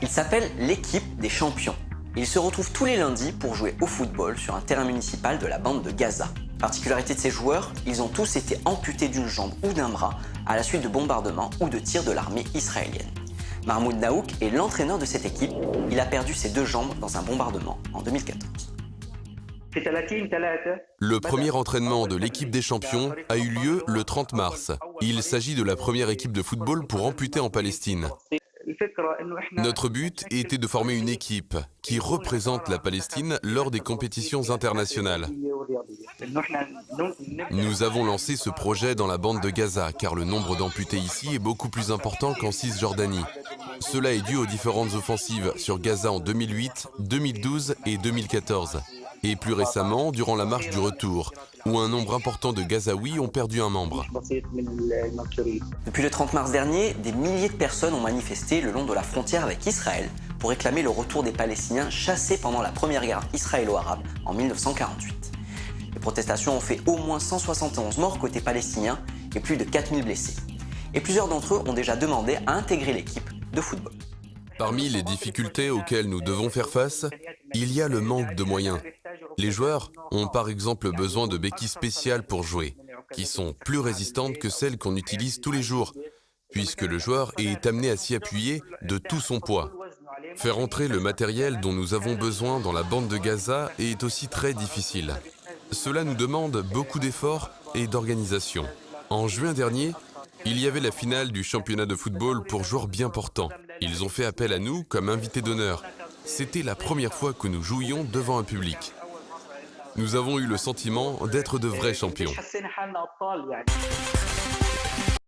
Il s'appelle l'équipe des champions. Ils se retrouvent tous les lundis pour jouer au football sur un terrain municipal de la bande de Gaza. Particularité de ces joueurs, ils ont tous été amputés d'une jambe ou d'un bras à la suite de bombardements ou de tirs de l'armée israélienne. Mahmoud Naouk est l'entraîneur de cette équipe. Il a perdu ses deux jambes dans un bombardement en 2014. Le premier entraînement de l'équipe des champions a eu lieu le 30 mars. Il s'agit de la première équipe de football pour amputer en Palestine. Notre but était de former une équipe qui représente la Palestine lors des compétitions internationales. Nous avons lancé ce projet dans la bande de Gaza car le nombre d'amputés ici est beaucoup plus important qu'en Cisjordanie. Cela est dû aux différentes offensives sur Gaza en 2008, 2012 et 2014. Et plus récemment, durant la marche du retour, où un nombre important de Gazaouis ont perdu un membre. Depuis le 30 mars dernier, des milliers de personnes ont manifesté le long de la frontière avec Israël pour réclamer le retour des Palestiniens chassés pendant la première guerre israélo-arabe en 1948. Les protestations ont fait au moins 171 morts côté palestinien et plus de 4000 blessés. Et plusieurs d'entre eux ont déjà demandé à intégrer l'équipe de football. Parmi les difficultés auxquelles nous devons faire face, il y a le manque de moyens. Les joueurs ont par exemple besoin de béquilles spéciales pour jouer, qui sont plus résistantes que celles qu'on utilise tous les jours, puisque le joueur est amené à s'y appuyer de tout son poids. Faire entrer le matériel dont nous avons besoin dans la bande de Gaza est aussi très difficile. Cela nous demande beaucoup d'efforts et d'organisation. En juin dernier, il y avait la finale du championnat de football pour joueurs bien portants. Ils ont fait appel à nous comme invités d'honneur. C'était la première fois que nous jouions devant un public. Nous avons eu le sentiment d'être de vrais champions.